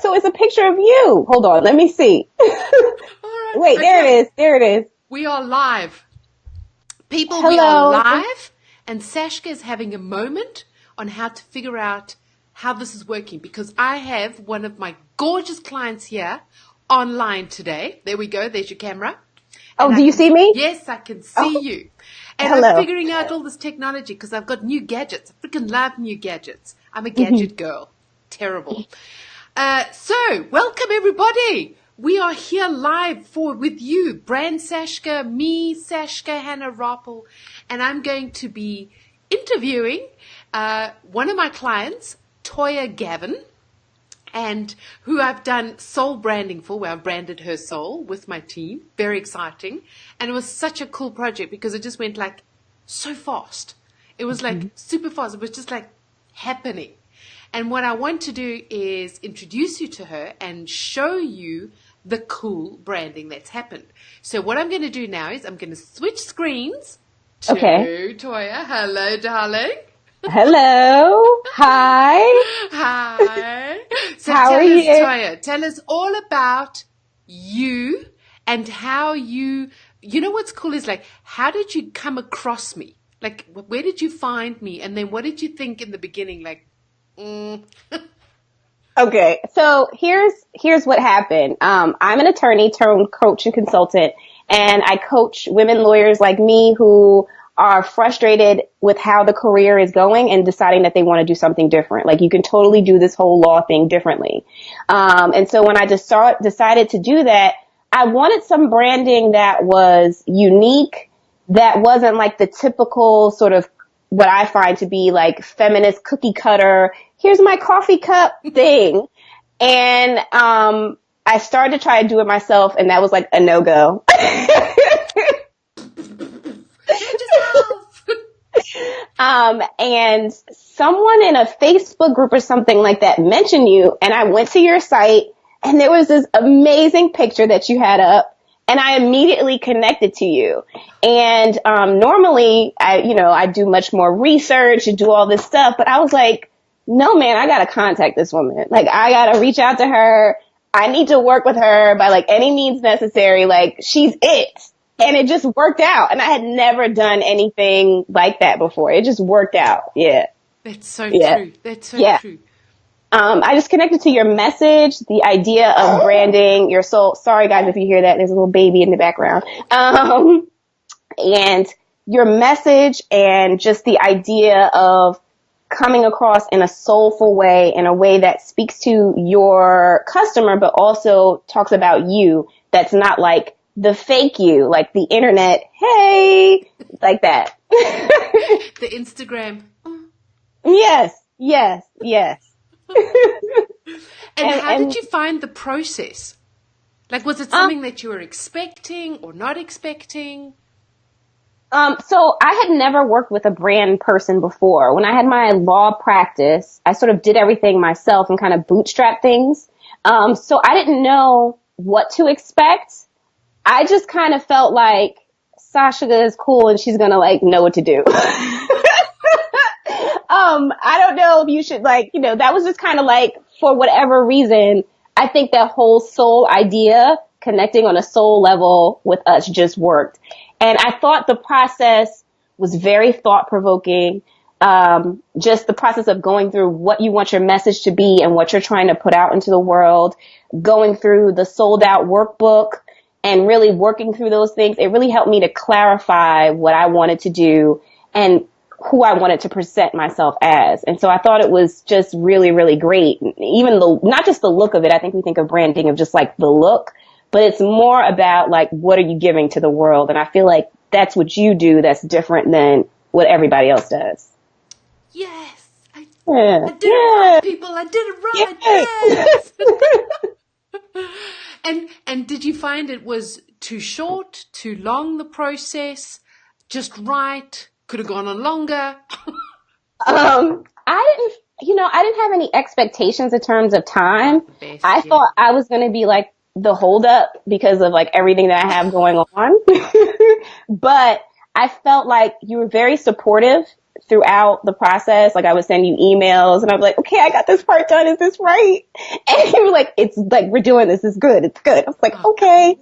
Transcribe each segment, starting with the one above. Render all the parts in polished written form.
So it's a picture of you. Hold on, let me see. All right. Wait, there it is. There it is. We are live. People, Hello. we are live, and Sashka is having a moment on how to figure out how this is working, because I have one of my gorgeous clients here online today. There we go. There's your camera. Oh, do you see me? Yes, I can see you. And hello. I'm figuring out all this technology because I've got new gadgets. I freaking love new gadgets. I'm a gadget girl. Terrible. So, welcome everybody. We are here live with you, Brand Sashka, me, Sashka, Hannah Rappel, and I'm going to be interviewing one of my clients, Toya Gavin, and who I've done soul branding for, where I've branded her soul with my team. Very exciting. And it was such a cool project because it just went like so fast. It was like super fast. It was just like happening. And what I want to do is introduce you to her and show you the cool branding that's happened. So what I'm going to do now is I'm going to switch screens to Toya. Hello, darling. Hello. Hi. Hi. So how are you? Toya, tell us all about you and how you know what's cool is like, how did you come across me? Like, where did you find me? And then what did you think in the beginning? Like, Okay. So here's what happened. I'm an attorney turned coach and consultant, and I coach women lawyers like me who are frustrated with how the career is going and deciding that they want to do something different. Like, you can totally do this whole law thing differently. And so when I just decided to do that, I wanted some branding that was unique, that wasn't like the typical sort of what I find to be like feminist cookie cutter, here's my coffee cup thing. And I started to try to do it myself, and that was like a no-go. And someone in a Facebook group or something like that mentioned you, and I went to your site, and there was this amazing picture that you had up, and I immediately connected to you. And normally I do much more research and do all this stuff, but I was like, no, man, I gotta contact this woman. Like, I gotta reach out to her. I need to work with her by like any means necessary. Like, she's it. And it just worked out. And I had never done anything like that before. It just worked out. Yeah. That's so true. That's so true. I just connected to your message, the idea of branding your soul. Sorry, guys, if you hear that. There's a little baby in the background. And your message and just the idea of coming across in a soulful way, in a way that speaks to your customer, but also talks about you. That's not like the fake you, like the internet, hey, like that. The Instagram. Yes. And how did you find the process? Like, was it something that you were expecting or not expecting? So I had never worked with a brand person before. When I had my law practice, I sort of did everything myself and kind of bootstrap things. So I didn't know what to expect. I just kind of felt like Sashka is cool and she's gonna like know what to do. I don't know if you should that was just kind of like, for whatever reason, I think that whole soul idea, connecting on a soul level with us, just worked. And I thought the process was very thought provoking. Just the process of going through what you want your message to be and what you're trying to put out into the world, going through the sold out workbook and really working through those things. It really helped me to clarify what I wanted to do and who I wanted to present myself as. And so I thought it was just really, really great. Even not just the look of it. I think we think of branding of just like the look, but it's more about like, what are you giving to the world? And I feel like that's what you do that's different than what everybody else does. Yes. I did it right, people. I did it right. Yes. And did you find it was too short, too long, the process? Just right? Could have gone on longer? I didn't have any expectations in terms of time. I thought I was going to be like the holdup because of like everything that I have going on. But I felt like you were very supportive throughout the process, like I would send you emails and I'd be like, okay, I got this part done. Is this right? And you were like, it's like, we're doing this. It's good. It's good. I was like, okay.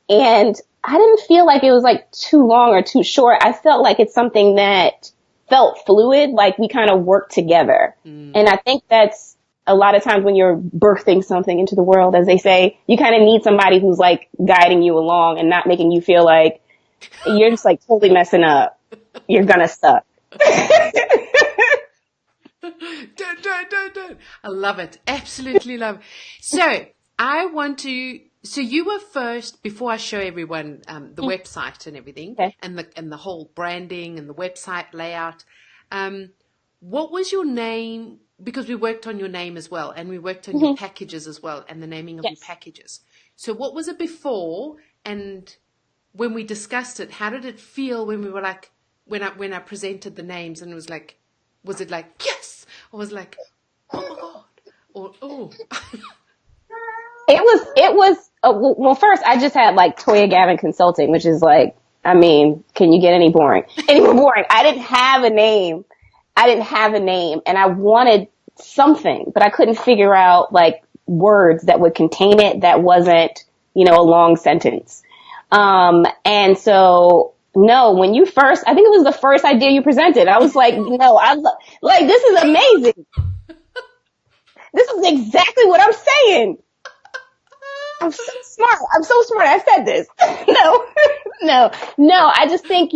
And I didn't feel like it was like too long or too short. I felt like it's something that felt fluid, like we kind of worked together. And I think that's a lot of times when you're birthing something into the world, as they say, you kind of need somebody who's like guiding you along and not making you feel like you're just like totally messing up. You're gonna suck. Don't. I love it. Absolutely love it. So so you were first, before I show everyone the website and everything, Okay. and the whole branding and the website layout. What was your name? Because we worked on your name as well, and we worked on your packages as well, and the naming of your packages. So what was it before? And when we discussed it, how did it feel when we were like, when I presented the names, and it was like, was it like yes, or was it like, oh my god, or oh? It was, well, first I just had like Toya Gavin Consulting, which is like, I mean, can you get any more boring? I didn't have a name. And I wanted something, but I couldn't figure out like words that would contain it that wasn't, a long sentence. And so no, when you first, I think it was the first idea you presented, I was like, no, like, this is amazing. This is exactly what I'm saying. I'm so smart. I said this. No. I just think,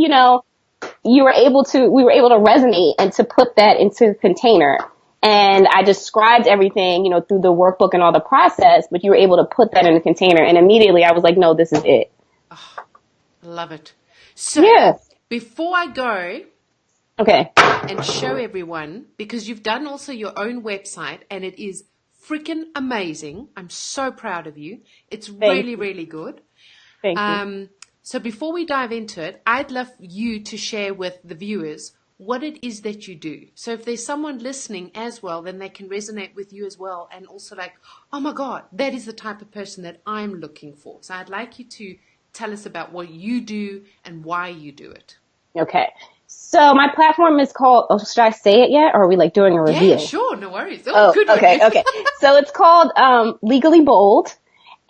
we were able to resonate and to put that into a container. And I described everything, through the workbook and all the process, but you were able to put that in a container. And immediately I was like, no, this is it. Oh, I love it. So before I go and show everyone, because you've done also your own website and it is freaking amazing. I'm so proud of you. It's really, really good. Thank you. So before we dive into it, I'd love you to share with the viewers what it is that you do. So if there's someone listening as well, then they can resonate with you as well. And also like, oh my God, that is the type of person that I'm looking for. So I'd like you to tell us about what you do and why you do it. Okay. So my platform is called, should I say it yet? Or are we like doing a reveal? Yeah, sure. No worries. Good. Okay. So it's called Legally Bold.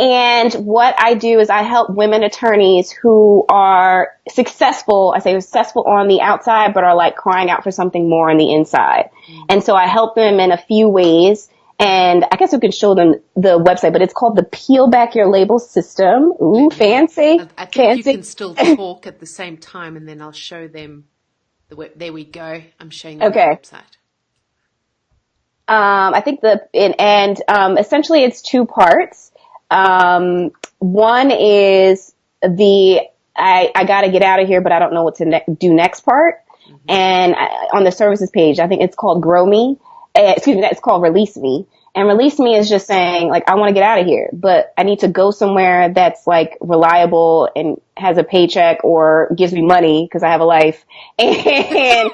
And what I do is I help women attorneys who are successful, I say successful on the outside, but are like crying out for something more on the inside. And so I help them in a few ways. And I guess we can show them the website, but it's called the Peel Back Your Label System. Ooh, fancy. I think you can still talk at the same time, and then I'll show them the web. There we go. I'm showing you the website. I think essentially it's two parts. One is I gotta get out of here, but I don't know what to do next part. And on the services page, I think it's called Grow Me. It's called Release Me. And Release Me is just saying, like, I want to get out of here, but I need to go somewhere that's like reliable and has a paycheck or gives me money because I have a life. And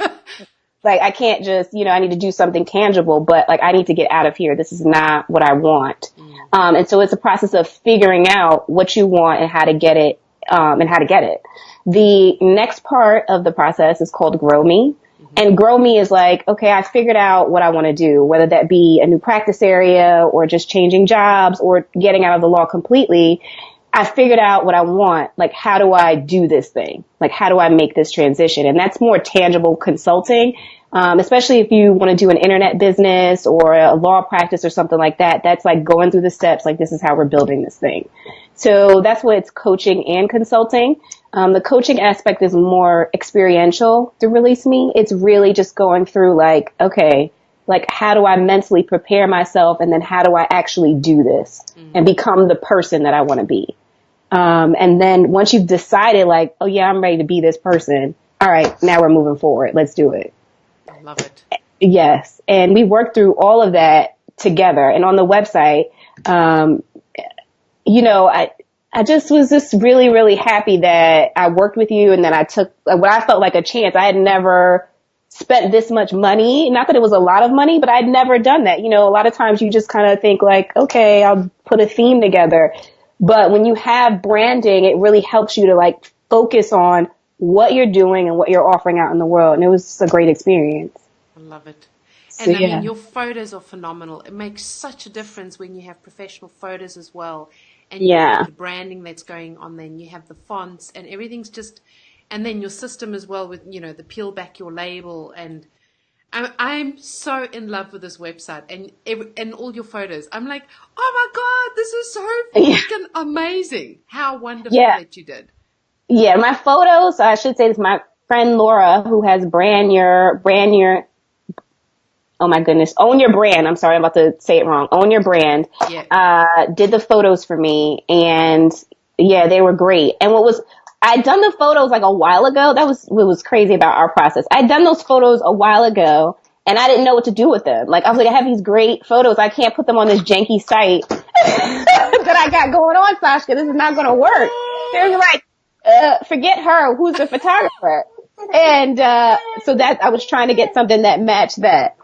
like, I can't just, I need to do something tangible, but like, I need to get out of here. This is not what I want. And so it's a process of figuring out what you want and how to get it, The next part of the process is called Grow Me. And Grow Me is like, okay, I figured out what I want to do, whether that be a new practice area or just changing jobs or getting out of the law completely. I figured out what I want. Like, how do I do this thing? Like, how do I make this transition? And that's more tangible consulting, especially if you want to do an internet business or a law practice or something like that. That's like going through the steps. Like, this is how we're building this thing. So that's what it's coaching and consulting. The coaching aspect is more experiential to Release Me. It's really just going through like, okay, like how do I mentally prepare myself? And then how do I actually do this and become the person that I want to be? And then once you've decided like, oh yeah, I'm ready to be this person. All right, now we're moving forward. Let's do it. I love it. Yes. And we worked through all of that together. And on the website, I just was just really, really happy that I worked with you and that I took what I felt like a chance. I had never spent this much money. Not that it was a lot of money, but I'd never done that. A lot of times you just kind of think like, okay, I'll put a theme together. But when you have branding, it really helps you to like focus on what you're doing and what you're offering out in the world. And it was just a great experience. I love it. So, And I mean, yeah. your photos are phenomenal. It makes such a difference when you have professional photos as well. And you Yeah. have the branding that's going on, then you have the fonts and everything's just, and then your system as well with, you know, the peel back your label. And I'm so in love with this website and all your photos. I'm like, oh my God, this is so Yeah. freaking amazing. How wonderful Yeah. that you did. Yeah. My photos, I should say this, my friend Laura, who has oh my goodness, Own Your Brand. I'm sorry, I'm about to say it wrong. Own Your Brand. Yeah. Did the photos for me, and yeah, they were great. And I'd done the photos like a while ago. That was what was crazy about our process. I'd done those photos a while ago, and I didn't know what to do with them. Like, I was like, I have these great photos. I can't put them on this janky site that I got going on, Sashka. This is not going to work. They were like, forget her. Who's the photographer? And so that I was trying to get something that matched that.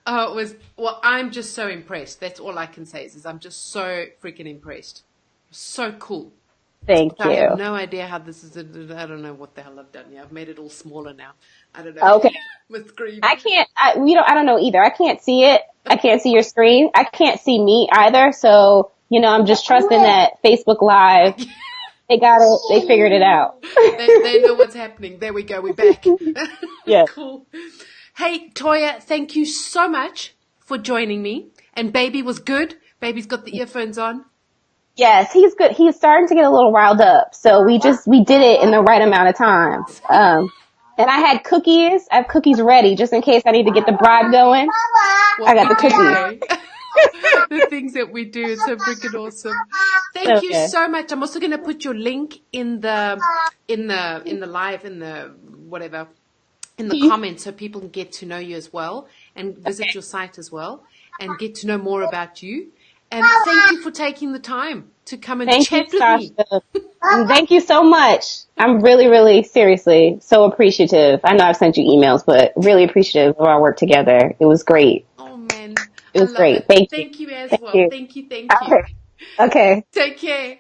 Oh, well, I'm just so impressed. That's all I can say is I'm just so freaking impressed. So cool. Thank I have you. no idea how this is. I don't know what the hell I've done here. I've made it all smaller now. I don't know. Okay. With screen. I don't know either. I can't see it. I can't see your screen. I can't see me either. So, I'm just trusting that Facebook Live, they got it. They figured it out. They know what's happening. There we go. We're back. Yeah. Cool. Hey, Toya, thank you so much for joining me. And baby was good. Baby's got the earphones on. Yes, he's good. He's starting to get a little riled up. So we did it in the right amount of time. And I had cookies. I have cookies ready just in case I need to get the bribe going. I got the cookies. The things that we do, it's so freaking awesome. Thank you so much. I'm also going to put your link in the live, in the whatever, in the comments, so people can get to know you as well and visit your site as well and get to know more about you. And thank you for taking the time to come and chat with me. Thank you so much. I'm really, really, seriously, so appreciative. I know I've sent you emails, but really appreciative of our work together. It was great. Oh, man. It was great. Thank you. Thank you as well. Thank you. Okay. Take care.